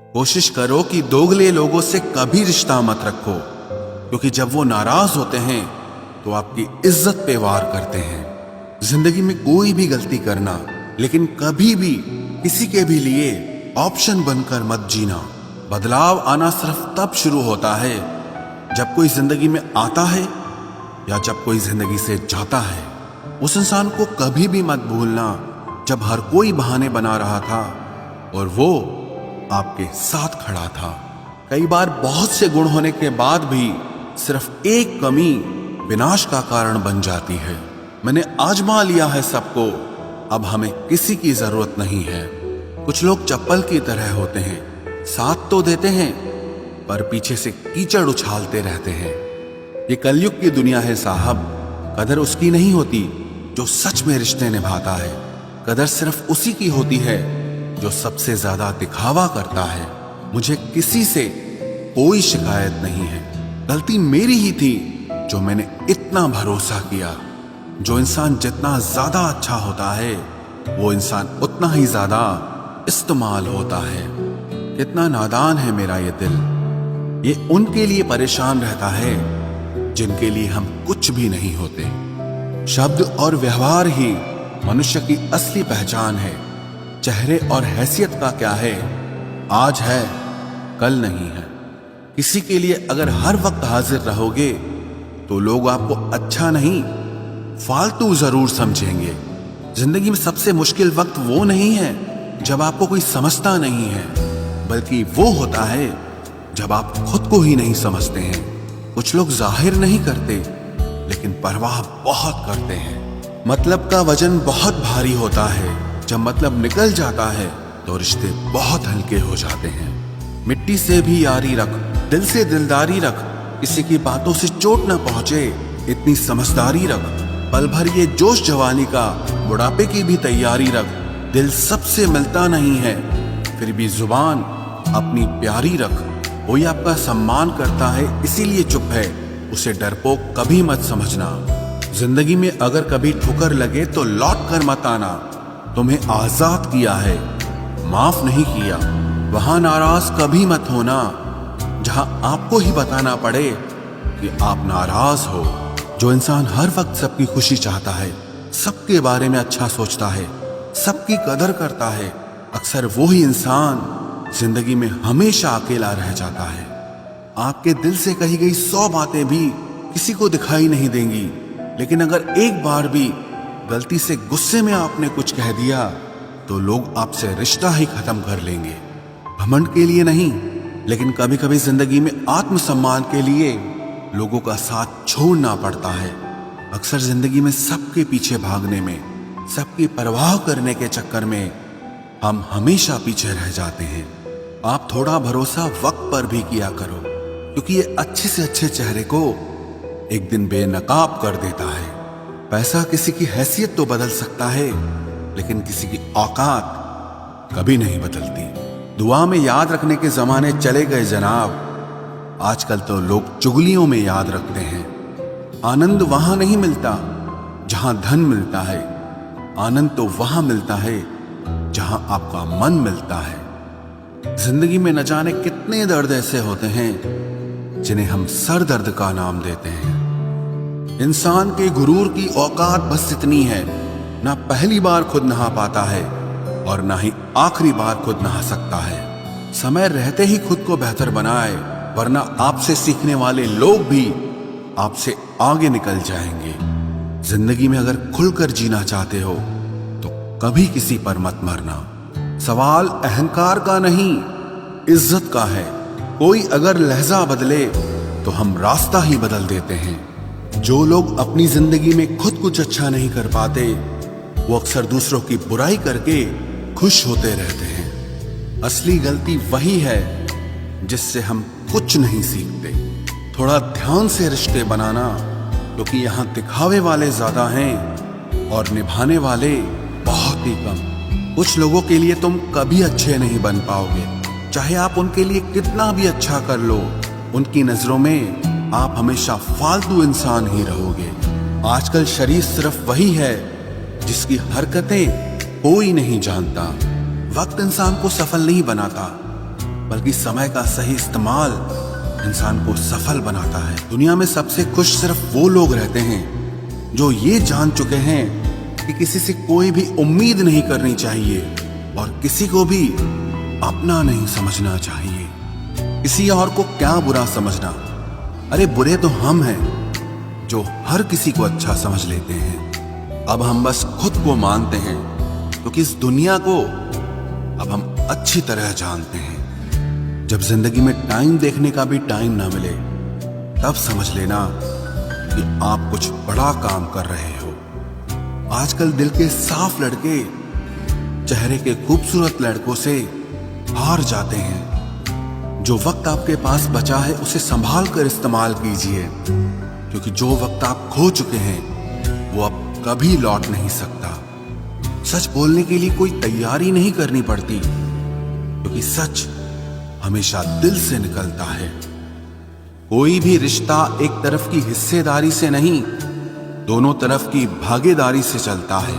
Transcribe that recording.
कोशिश करो कि दोगले लोगों से कभी रिश्ता मत रखो, क्योंकि जब वो नाराज होते हैं तो आपकी इज्जत पे वार करते हैं। जिंदगी में कोई भी गलती करना, लेकिन कभी भी किसी के भी लिए ऑप्शन बनकर मत जीना। बदलाव आना सिर्फ तब शुरू होता है जब कोई जिंदगी में आता है या जब कोई जिंदगी से जाता है। उस इंसान को कभी भी मत भूलना जब हर कोई बहाने बना रहा था और वो आपके साथ खड़ा था। कई बार बहुत से गुण होने के बाद भी सिर्फ एक कमी विनाश का कारण बन जाती है। मैंने आजमा लिया है सबको, अब हमें किसी की जरूरत नहीं है। कुछ लोग चप्पल की तरह होते हैं, साथ तो देते हैं पर पीछे से कीचड़ उछालते रहते हैं। ये कलयुग की दुनिया है साहब। कदर उसकी नहीं होती जो सच में रिश्ते निभाता है। कदर सिर्फ उसी की होती है जो सबसे ज्यादा दिखावा करता है। मुझे किसी से कोई शिकायत नहीं है। गलती मेरी ही थी जो मैंने इतना भरोसा किया। जो इंसान जितना ज्यादा अच्छा होता है वो इंसान उतना ही ज्यादा इस्तेमाल होता है। कितना नादान है मेरा ये दिल। ये उनके लिए परेशान रहता है जिनके लिए हम कुछ भी नहीं होते। शब्द और व्यवहार ही मनुष्य की असली पहचान है। चेहरे और हैसियत का क्या है, आज है कल नहीं है। किसी के लिए अगर हर वक्त हाजिर रहोगे तो लोग आपको अच्छा नहीं फालतू जरूर समझेंगे। जिंदगी में सबसे मुश्किल वक्त वो नहीं है जब आपको कोई समझता नहीं है, बल्कि वो होता है जब आप खुद को ही नहीं समझते हैं। कुछ लोग जाहिर नहीं करते लेकिन परवाह बहुत करते हैं। मतलब का वजन बहुत भारी होता है, जब मतलब निकल जाता है तो रिश्ते बहुत हल्के हो जाते हैं। मिट्टी से भी यारी रख, दिल से दिलदारी रख, किसी की बातों से चोट न पहुंचे इतनी समझदारी रख। पल भर ये जोश जवानी का, बुढ़ापे की भी तैयारी रख। दिल सबसे मिलता नहीं है फिर भी जुबान अपनी प्यारी रख। कोई आपका सम्मान करता है इसीलिए चुप है, उसे डरपोक कभी मत समझना। जिंदगी में अगर कभी ठुकर लगे तो लौट कर मत आना। तुम्हें आजाद किया है, माफ नहीं किया। वहां नाराज कभी मत होना जहां आपको ही बताना पड़े कि आप नाराज हो। जो इंसान हर वक्त सबकी खुशी चाहता है, सबके बारे में अच्छा सोचता है, सबकी कदर करता है, अक्सर वो ही इंसान जिंदगी में हमेशा अकेला रह जाता है। आपके दिल से कही गई 100 बातें भी किसी को दिखाई नहीं देंगी, लेकिन अगर एक बार भी गलती से गुस्से में आपने कुछ कह दिया तो लोग आपसे रिश्ता ही खत्म कर लेंगे। घमंड के लिए नहीं, लेकिन कभी कभी जिंदगी में आत्मसम्मान के लिए लोगों का साथ छोड़ना पड़ता है। अक्सर जिंदगी में सबके पीछे भागने में, सबकी परवाह करने के चक्कर में हम हमेशा पीछे रह जाते हैं। आप थोड़ा भरोसा वक्त पर भी किया करो, क्योंकि ये अच्छे से अच्छे चेहरे को एक दिन बेनकाब कर देता है। पैसा किसी की हैसियत तो बदल सकता है, लेकिन किसी की औकात कभी नहीं बदलती। दुआ में याद रखने के जमाने चले गए जनाब, आजकल तो लोग चुगलियों में याद रखते हैं। आनंद वहां नहीं मिलता जहां धन मिलता है, आनंद तो वहां मिलता है जहां आपका मन मिलता है। जिंदगी में न जाने कितने दर्द ऐसे होते हैं जिन्हें हम सर दर्द का नाम देते हैं। इंसान के गुरूर की औकात बस इतनी है, ना पहली बार खुद नहा पाता है और ना ही आखिरी बार खुद नहा सकता है। समय रहते ही खुद को बेहतर बनाए, वरना आपसे सीखने वाले लोग भी आपसे आगे निकल जाएंगे। जिंदगी में अगर खुलकर जीना चाहते हो तो कभी किसी पर मत मरना। सवाल अहंकार का नहीं, इज्जत का है। कोई अगर लहजा बदले तो हम रास्ता ही बदल देते हैं। जो लोग अपनी जिंदगी में खुद कुछ अच्छा नहीं कर पाते, वो अक्सर दूसरों की बुराई करके खुश होते रहते हैं। असली गलती वही है जिससे हम कुछ नहीं सीखते। थोड़ा ध्यान से रिश्ते बनाना, क्योंकि यहाँ दिखावे वाले ज्यादा हैं और निभाने वाले बहुत ही कम। कुछ लोगों के लिए तुम कभी अच्छे नहीं बन पाओगे, चाहे आप उनके लिए कितना भी अच्छा कर लो। उनकी नजरों में आप हमेशा फालतू इंसान ही रहोगे। आजकल शरीर सिर्फ वही है जिसकी हरकतें कोई नहीं जानता। वक्त इंसान को सफल नहीं बनाता, बल्कि समय का सही इस्तेमाल इंसान को सफल बनाता है। दुनिया में सबसे खुश सिर्फ वो लोग रहते हैं जो ये जान चुके हैं कि किसी से कोई भी उम्मीद नहीं करनी चाहिए और किसी को भी अपना नहीं समझना चाहिए। किसी और को क्या बुरा समझना, अरे बुरे तो हम हैं जो हर किसी को अच्छा समझ लेते हैं। अब हम बस खुद को मानते हैं क्योंकि इस दुनिया को अब हम अच्छी तरह जानते हैं। जब जिंदगी में टाइम देखने का भी टाइम ना मिले तब समझ लेना कि आप कुछ बड़ा काम कर रहे हो। आजकल दिल के साफ लड़के चेहरे के खूबसूरत लड़कों से हार जाते हैं। जो वक्त आपके पास बचा है उसे संभाल कर इस्तेमाल कीजिए, क्योंकि जो वक्त आप खो चुके हैं वो अब कभी लौट नहीं सकता। सच बोलने के लिए कोई तैयारी नहीं करनी पड़ती, क्योंकि सच हमेशा दिल से निकलता है। कोई भी रिश्ता एक तरफ की हिस्सेदारी से नहीं, दोनों तरफ की भागीदारी से चलता है।